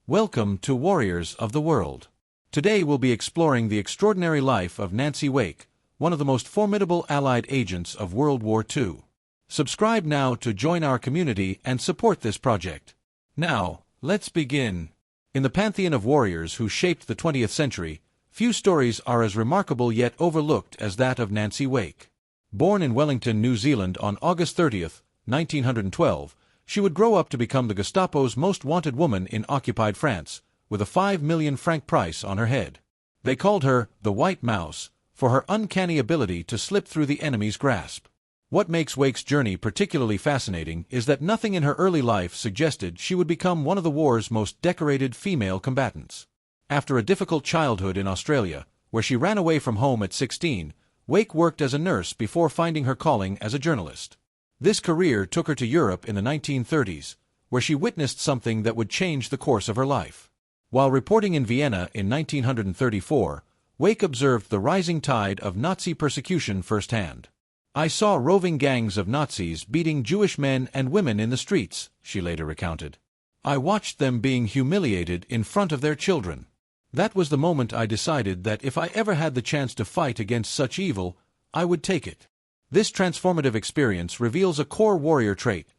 Welcome to Warriors of the World. Today we'll be exploring the extraordinary life of Nancy Wake, one of the most formidable Allied agents of World War II. Subscribe now to join our community and support this project. Now, let's begin. In the pantheon of warriors who shaped the 20th century, few stories are as remarkable yet overlooked as that of Nancy Wake. Born in Wellington, New Zealand on August 30, 1912, she would grow up to become the Gestapo's most wanted woman in occupied France, with a 5 million franc price on her head. They called her the White Mouse, for her uncanny ability to slip through the enemy's grasp. What makes Wake's journey particularly fascinating is that nothing in her early life suggested she would become one of the war's most decorated female combatants. After a difficult childhood in Australia, where she ran away from home at 16, Wake worked as a nurse before finding her calling as a journalist. This career took her to Europe in the 1930s, where she witnessed something that would change the course of her life. While reporting in Vienna in 1934, Wake observed the rising tide of Nazi persecution firsthand. "I saw roving gangs of Nazis beating Jewish men and women in the streets," she later recounted. "I watched them being humiliated in front of their children. That was the moment I decided that if I ever had the chance to fight against such evil, I would take it." This transformative experience reveals a core warrior trait: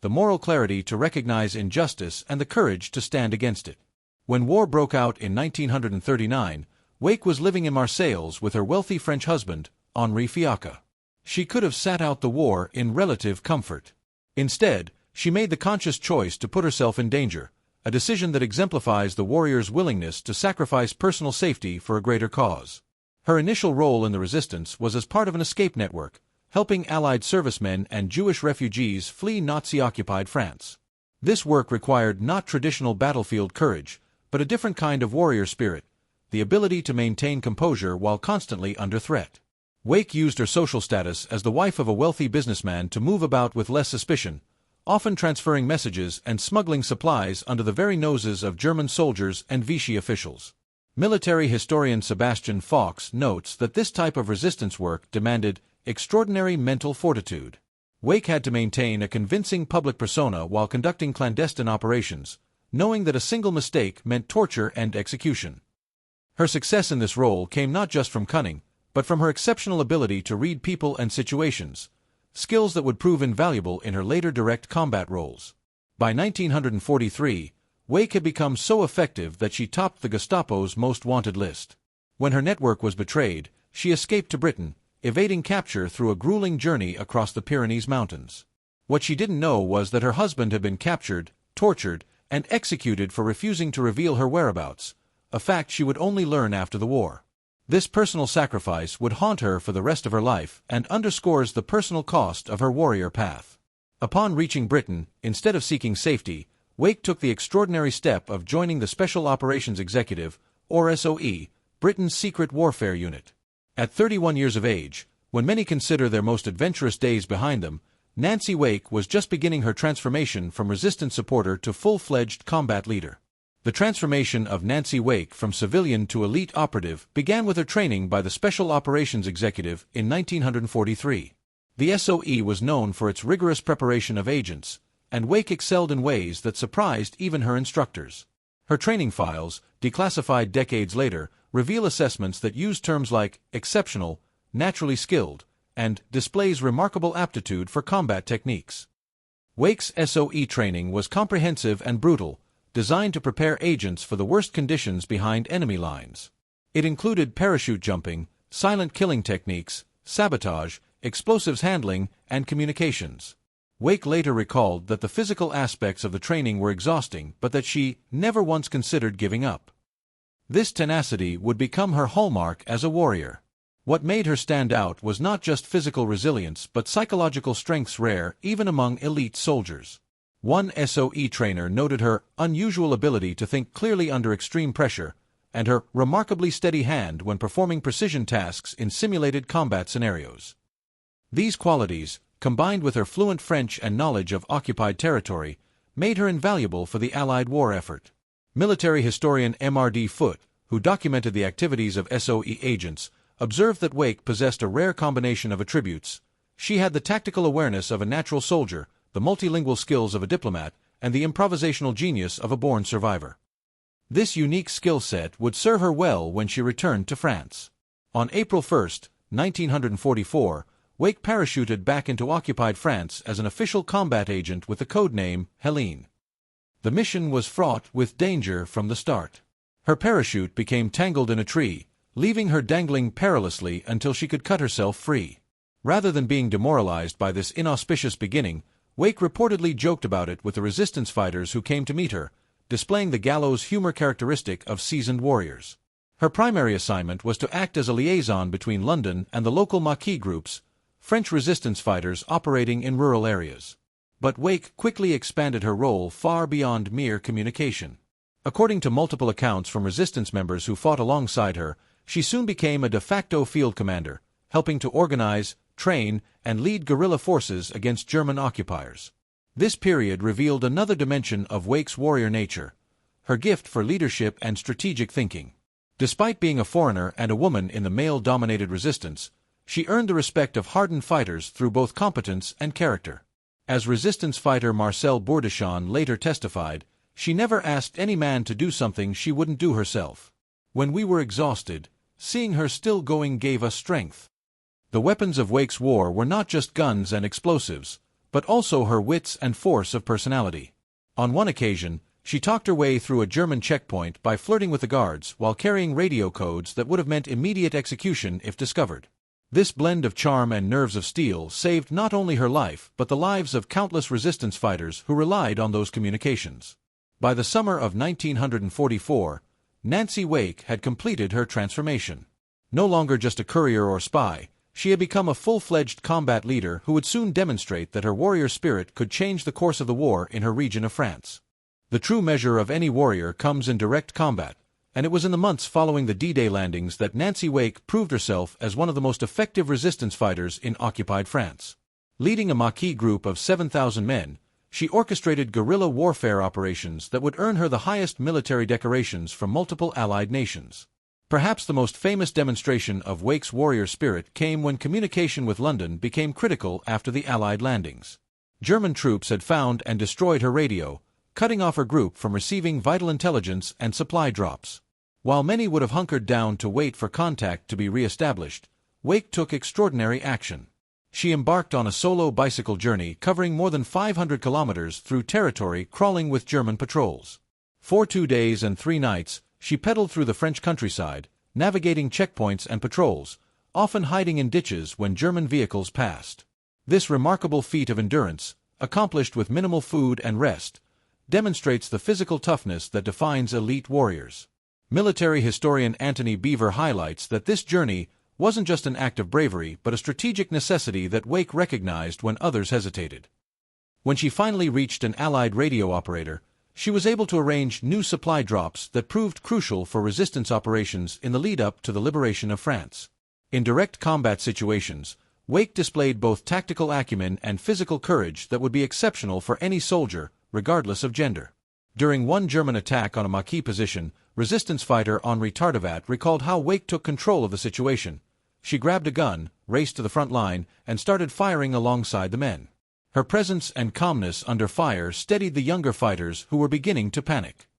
the moral clarity to recognize injustice and the courage to stand against it. When war broke out in 1939, Wake was living in Marseilles with her wealthy French husband, Henri Fiacre. She could have sat out the war in relative comfort. Instead, she made the conscious choice to put herself in danger, a decision that exemplifies the warrior's willingness to sacrifice personal safety for a greater cause. Her initial role in the resistance was as part of an escape network, helping Allied servicemen and Jewish refugees flee Nazi-occupied France. This work required not traditional battlefield courage, but a different kind of warrior spirit, the ability to maintain composure while constantly under threat. Wake used her social status as the wife of a wealthy businessman to move about with less suspicion, often transferring messages and smuggling supplies under the very noses of German soldiers and Vichy officials. Military historian Sebastian Faulks notes that this type of resistance work demanded extraordinary mental fortitude. Wake had to maintain a convincing public persona while conducting clandestine operations, knowing that a single mistake meant torture and execution. Her success in this role came not just from cunning, but from her exceptional ability to read people and situations, skills that would prove invaluable in her later direct combat roles. By 1943, Wake had become so effective that she topped the Gestapo's most wanted list. When her network was betrayed, she escaped to Britain, evading capture through a grueling journey across the Pyrenees Mountains. What she didn't know was that her husband had been captured, tortured, and executed for refusing to reveal her whereabouts, a fact she would only learn after the war. This personal sacrifice would haunt her for the rest of her life and underscores the personal cost of her warrior path. Upon reaching Britain, instead of seeking safety, Wake took the extraordinary step of joining the Special Operations Executive, or SOE, Britain's secret warfare unit. At 31 years of age, when many consider their most adventurous days behind them, Nancy Wake was just beginning her transformation from resistance supporter to full-fledged combat leader. The transformation of Nancy Wake from civilian to elite operative began with her training by the Special Operations Executive in 1943. The SOE was known for its rigorous preparation of agents, and Wake excelled in ways that surprised even her instructors. Her training files, declassified decades later, reveal assessments that use terms like exceptional, naturally skilled, and displays remarkable aptitude for combat techniques. Wake's SOE training was comprehensive and brutal, designed to prepare agents for the worst conditions behind enemy lines. It included parachute jumping, silent killing techniques, sabotage, explosives handling, and communications. Wake later recalled that the physical aspects of the training were exhausting, but that she never once considered giving up. This tenacity would become her hallmark as a warrior. What made her stand out was not just physical resilience but psychological strengths rare even among elite soldiers. One SOE trainer noted her unusual ability to think clearly under extreme pressure, and her remarkably steady hand when performing precision tasks in simulated combat scenarios. These qualities, combined with her fluent French and knowledge of occupied territory, made her invaluable for the Allied war effort. Military historian M.R.D. Foote, who documented the activities of SOE agents, observed that Wake possessed a rare combination of attributes. She had the tactical awareness of a natural soldier, the multilingual skills of a diplomat, and the improvisational genius of a born survivor. This unique skill set would serve her well when she returned to France. On April 1, 1944, Wake parachuted back into occupied France as an official combat agent with the codename Helene. The mission was fraught with danger from the start. Her parachute became tangled in a tree, leaving her dangling perilously until she could cut herself free. Rather than being demoralized by this inauspicious beginning, Wake reportedly joked about it with the resistance fighters who came to meet her, displaying the gallows humor characteristic of seasoned warriors. Her primary assignment was to act as a liaison between London and the local Maquis groups, French resistance fighters operating in rural areas. But Wake quickly expanded her role far beyond mere communication. According to multiple accounts from resistance members who fought alongside her, she soon became a de facto field commander, helping to organize, train, and lead guerrilla forces against German occupiers. This period revealed another dimension of Wake's warrior nature, her gift for leadership and strategic thinking. Despite being a foreigner and a woman in the male-dominated resistance, she earned the respect of hardened fighters through both competence and character. As resistance fighter Marcel Bourdechamp later testified, she never asked any man to do something she wouldn't do herself. When we were exhausted, seeing her still going gave us strength. The weapons of Wake's war were not just guns and explosives, but also her wits and force of personality. On one occasion, she talked her way through a German checkpoint by flirting with the guards while carrying radio codes that would have meant immediate execution if discovered. This blend of charm and nerves of steel saved not only her life but the lives of countless resistance fighters who relied on those communications. By the summer of 1944, Nancy Wake had completed her transformation. No longer just a courier or spy, she had become a full-fledged combat leader who would soon demonstrate that her warrior spirit could change the course of the war in her region of France. The true measure of any warrior comes in direct combat, and it was in the months following the D-Day landings that Nancy Wake proved herself as one of the most effective resistance fighters in occupied France. Leading a Maquis group of 7,000 men, she orchestrated guerrilla warfare operations that would earn her the highest military decorations from multiple Allied nations. Perhaps the most famous demonstration of Wake's warrior spirit came when communication with London became critical after the Allied landings. German troops had found and destroyed her radio, cutting off her group from receiving vital intelligence and supply drops. While many would have hunkered down to wait for contact to be re-established, Wake took extraordinary action. She embarked on a solo bicycle journey covering more than 500 kilometers through territory crawling with German patrols. For 2 days and 3 nights, she pedaled through the French countryside, navigating checkpoints and patrols, often hiding in ditches when German vehicles passed. This remarkable feat of endurance, accomplished with minimal food and rest, demonstrates the physical toughness that defines elite warriors. Military historian Anthony Beaver highlights that this journey wasn't just an act of bravery but a strategic necessity that Wake recognized when others hesitated. When she finally reached an Allied radio operator, she was able to arrange new supply drops that proved crucial for resistance operations in the lead-up to the liberation of France. In direct combat situations, Wake displayed both tactical acumen and physical courage that would be exceptional for any soldier, regardless of gender. During one German attack on a Maquis position, resistance fighter Henri Tardivat recalled how Wake took control of the situation. She grabbed a gun, raced to the front line, and started firing alongside the men. Her presence and calmness under fire steadied the younger fighters who were beginning to panic.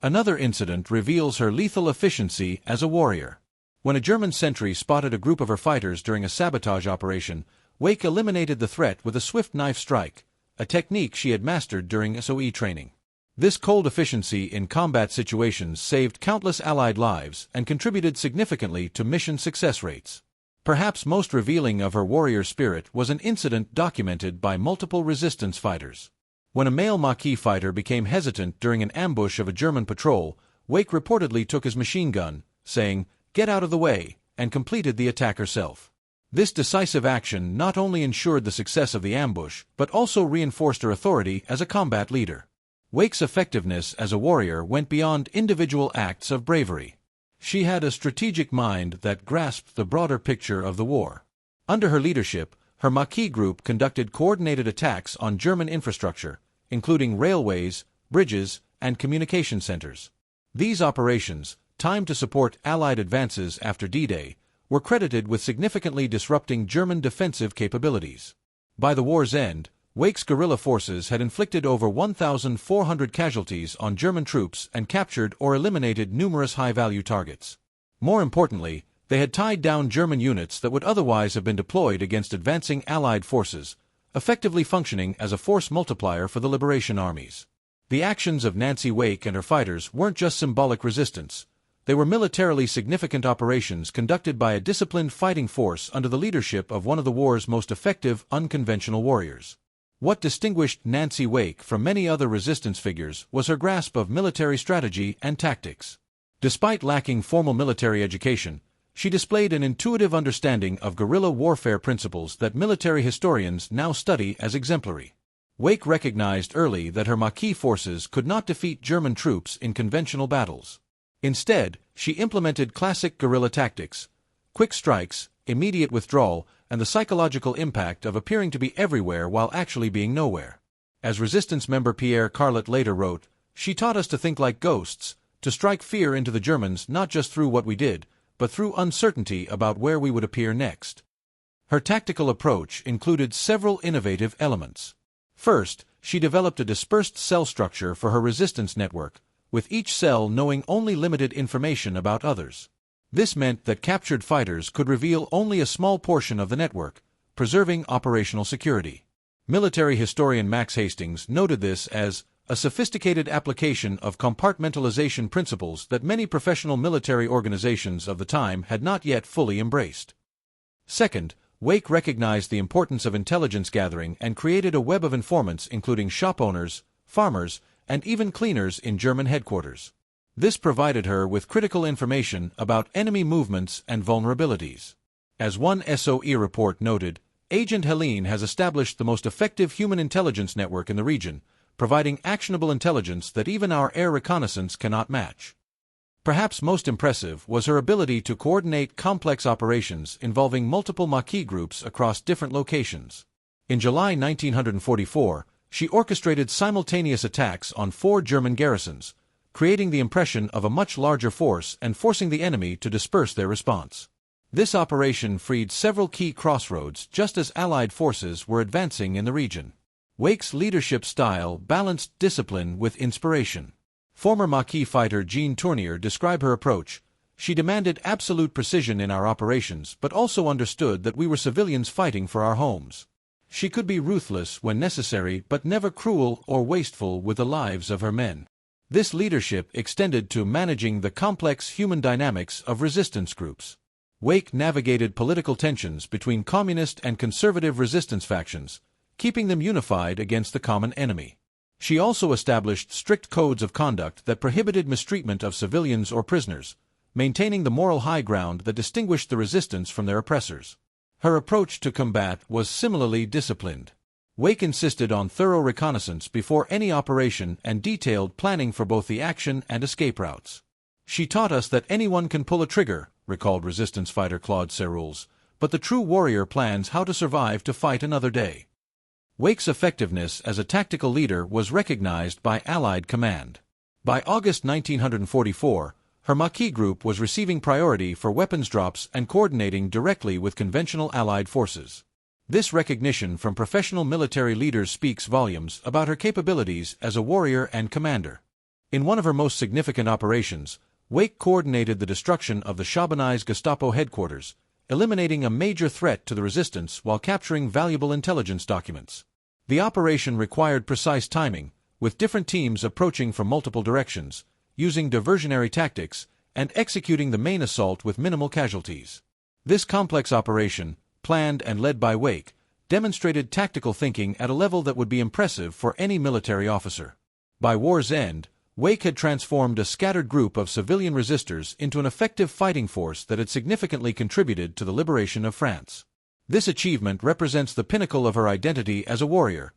Another incident reveals her lethal efficiency as a warrior. When a German sentry spotted a group of her fighters during a sabotage operation, Wake eliminated the threat with a swift knife strike, a technique she had mastered during SOE training. This cold efficiency in combat situations saved countless Allied lives and contributed significantly to mission success rates. Perhaps most revealing of her warrior spirit was an incident documented by multiple resistance fighters. When a male Maquis fighter became hesitant during an ambush of a German patrol, Wake reportedly took his machine gun, saying, "Get out of the way," and completed the attack herself. This decisive action not only ensured the success of the ambush, but also reinforced her authority as a combat leader. Wake's effectiveness as a warrior went beyond individual acts of bravery. She had a strategic mind that grasped the broader picture of the war. Under her leadership, her Maquis group conducted coordinated attacks on German infrastructure, including railways, bridges, and communication centers. These operations, timed to support Allied advances after D-Day, were credited with significantly disrupting German defensive capabilities. By the war's end, Wake's guerrilla forces had inflicted over 1,400 casualties on German troops and captured or eliminated numerous high-value targets. More importantly, they had tied down German units that would otherwise have been deployed against advancing Allied forces, effectively functioning as a force multiplier for the liberation armies. The actions of Nancy Wake and her fighters weren't just symbolic resistance. They were militarily significant operations conducted by a disciplined fighting force under the leadership of one of the war's most effective unconventional warriors. What distinguished Nancy Wake from many other resistance figures was her grasp of military strategy and tactics. Despite lacking formal military education, she displayed an intuitive understanding of guerrilla warfare principles that military historians now study as exemplary. Wake recognized early that her Maquis forces could not defeat German troops in conventional battles. Instead, she implemented classic guerrilla tactics: quick strikes, immediate withdrawal, and the psychological impact of appearing to be everywhere while actually being nowhere. As resistance member Pierre Carlet later wrote, "She taught us to think like ghosts, to strike fear into the Germans not just through what we did, but through uncertainty about where we would appear next." Her tactical approach included several innovative elements. First, she developed a dispersed cell structure for her resistance network, with each cell knowing only limited information about others. This meant that captured fighters could reveal only a small portion of the network, preserving operational security. Military historian Max Hastings noted this as a sophisticated application of compartmentalization principles that many professional military organizations of the time had not yet fully embraced. Second, Wake recognized the importance of intelligence gathering and created a web of informants including shop owners, farmers, and even cleaners in German headquarters. This provided her with critical information about enemy movements and vulnerabilities. As one SOE report noted, Agent Helene has established the most effective human intelligence network in the region, providing actionable intelligence that even our air reconnaissance cannot match. Perhaps most impressive was her ability to coordinate complex operations involving multiple Maquis groups across different locations. In July 1944, she orchestrated simultaneous attacks on 4 German garrisons, creating the impression of a much larger force and forcing the enemy to disperse their response. This operation freed several key crossroads just as Allied forces were advancing in the region. Wake's leadership style balanced discipline with inspiration. Former Maquis fighter Jean Tournier described her approach: "She demanded absolute precision in our operations but also understood that we were civilians fighting for our homes. She could be ruthless when necessary but never cruel or wasteful with the lives of her men." This leadership extended to managing the complex human dynamics of resistance groups. Wake navigated political tensions between communist and conservative resistance factions, keeping them unified against the common enemy. She also established strict codes of conduct that prohibited mistreatment of civilians or prisoners, maintaining the moral high ground that distinguished the resistance from their oppressors. Her approach to combat was similarly disciplined. Wake insisted on thorough reconnaissance before any operation and detailed planning for both the action and escape routes. "She taught us that anyone can pull a trigger," recalled resistance fighter Claude Serruls, "but the true warrior plans how to survive to fight another day." Wake's effectiveness as a tactical leader was recognized by Allied command. By August 1944, her Maquis group was receiving priority for weapons drops and coordinating directly with conventional Allied forces. This recognition from professional military leaders speaks volumes about her capabilities as a warrior and commander. In one of her most significant operations, Wake coordinated the destruction of the Chabanais Gestapo headquarters, eliminating a major threat to the resistance while capturing valuable intelligence documents. The operation required precise timing, with different teams approaching from multiple directions, using diversionary tactics, and executing the main assault with minimal casualties. This complex operation, planned and led by Wake, demonstrated tactical thinking at a level that would be impressive for any military officer. By war's end, Wake had transformed a scattered group of civilian resistors into an effective fighting force that had significantly contributed to the liberation of France. This achievement represents the pinnacle of her identity as a warrior,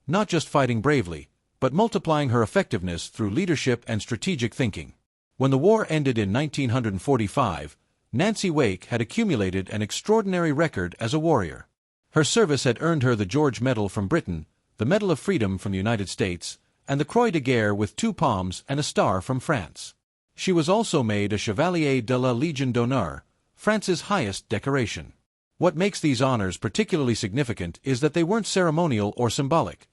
not just fighting bravely, but multiplying her effectiveness through leadership and strategic thinking. When the war ended in 1945, Nancy Wake had accumulated an extraordinary record as a warrior. Her service had earned her the George Medal from Britain, the Medal of Freedom from the United States, and the Croix de Guerre with 2 palms and a star from France. She was also made a Chevalier de la Légion d'honneur, France's highest decoration. What makes these honors particularly significant is that they weren't ceremonial or symbolic.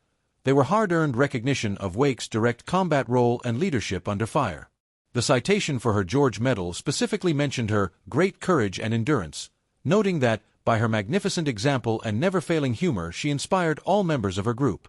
They were hard-earned recognition of Wake's direct combat role and leadership under fire. The citation for her George Medal specifically mentioned her great courage and endurance, noting that, by her magnificent example and never-failing humor, she inspired all members of her group.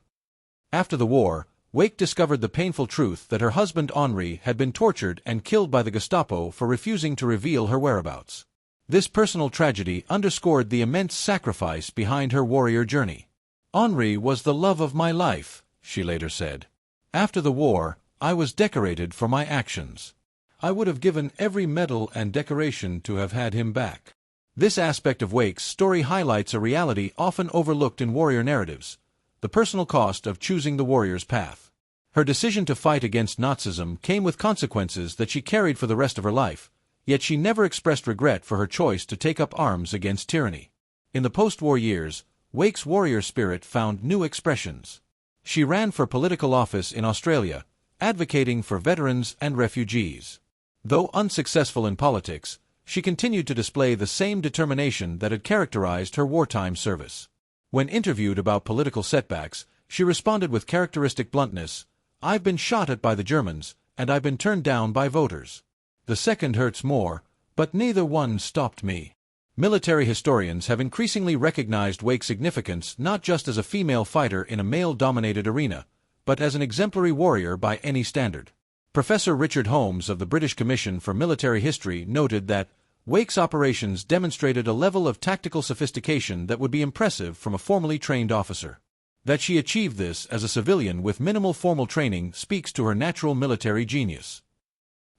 After the war, Wake discovered the painful truth that her husband Henri had been tortured and killed by the Gestapo for refusing to reveal her whereabouts. This personal tragedy underscored the immense sacrifice behind her warrior journey. "Henri was the love of my life," she later said. "After the war, I was decorated for my actions. I would have given every medal and decoration to have had him back." This aspect of Wake's story highlights a reality often overlooked in warrior narratives: the personal cost of choosing the warrior's path. Her decision to fight against Nazism came with consequences that she carried for the rest of her life, yet she never expressed regret for her choice to take up arms against tyranny. In the post-war years, Wake's warrior spirit found new expressions. She ran for political office in Australia, advocating for veterans and refugees. Though unsuccessful in politics, she continued to display the same determination that had characterized her wartime service. When interviewed about political setbacks, she responded with characteristic bluntness, "I've been shot at by the Germans, and I've been turned down by voters. The second hurts more, but neither one stopped me." Military historians have increasingly recognized Wake's significance not just as a female fighter in a male-dominated arena, but as an exemplary warrior by any standard. Professor Richard Holmes of the British Commission for Military History noted that Wake's operations demonstrated a level of tactical sophistication that would be impressive from a formally trained officer. That she achieved this as a civilian with minimal formal training speaks to her natural military genius.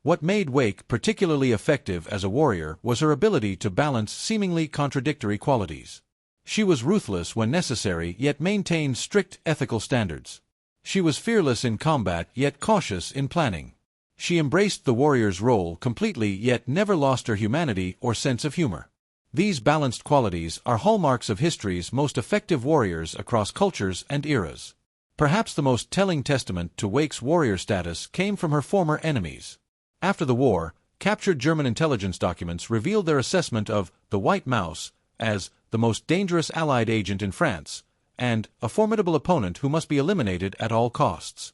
What made Wake particularly effective as a warrior was her ability to balance seemingly contradictory qualities. She was ruthless when necessary yet maintained strict ethical standards. She was fearless in combat yet cautious in planning. She embraced the warrior's role completely yet never lost her humanity or sense of humor. These balanced qualities are hallmarks of history's most effective warriors across cultures and eras. Perhaps the most telling testament to Wake's warrior status came from her former enemies. After the war, captured German intelligence documents revealed their assessment of the White Mouse as the most dangerous Allied agent in France, and a formidable opponent who must be eliminated at all costs.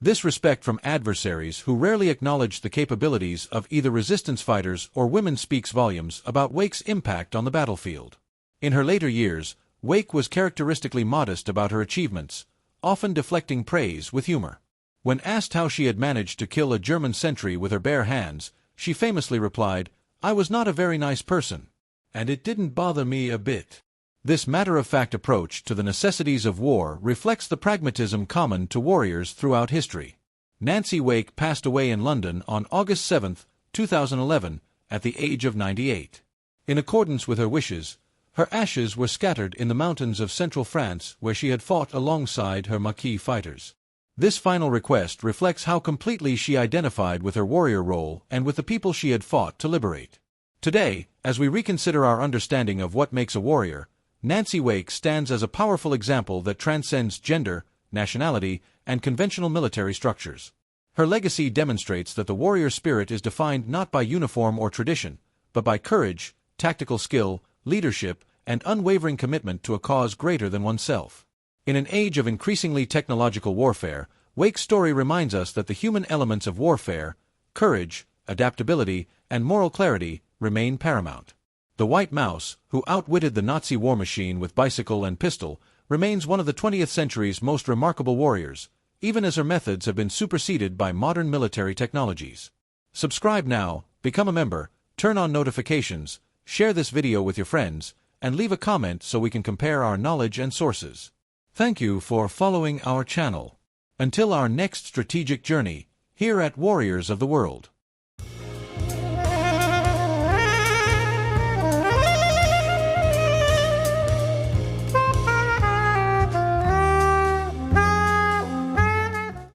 This respect from adversaries who rarely acknowledged the capabilities of either resistance fighters or women speaks volumes about Wake's impact on the battlefield. In her later years, Wake was characteristically modest about her achievements, often deflecting praise with humor. When asked how she had managed to kill a German sentry with her bare hands, she famously replied, "I was not a very nice person, and it didn't bother me a bit." This matter-of-fact approach to the necessities of war reflects the pragmatism common to warriors throughout history. Nancy Wake passed away in London on August 7, 2011, at the age of 98. In accordance with her wishes, her ashes were scattered in the mountains of central France where she had fought alongside her Maquis fighters. This final request reflects how completely she identified with her warrior role and with the people she had fought to liberate. Today, as we reconsider our understanding of what makes a warrior, Nancy Wake stands as a powerful example that transcends gender, nationality, and conventional military structures. Her legacy demonstrates that the warrior spirit is defined not by uniform or tradition, but by courage, tactical skill, leadership, and unwavering commitment to a cause greater than oneself. In an age of increasingly technological warfare, Wake's story reminds us that the human elements of warfare, courage, adaptability, and moral clarity, remain paramount. The White Mouse, who outwitted the Nazi war machine with bicycle and pistol, remains one of the 20th century's most remarkable warriors, even as her methods have been superseded by modern military technologies. Subscribe now, become a member, turn on notifications, share this video with your friends, and leave a comment so we can compare our knowledge and sources. Thank you for following our channel. Until our next strategic journey, here at Warriors of the World.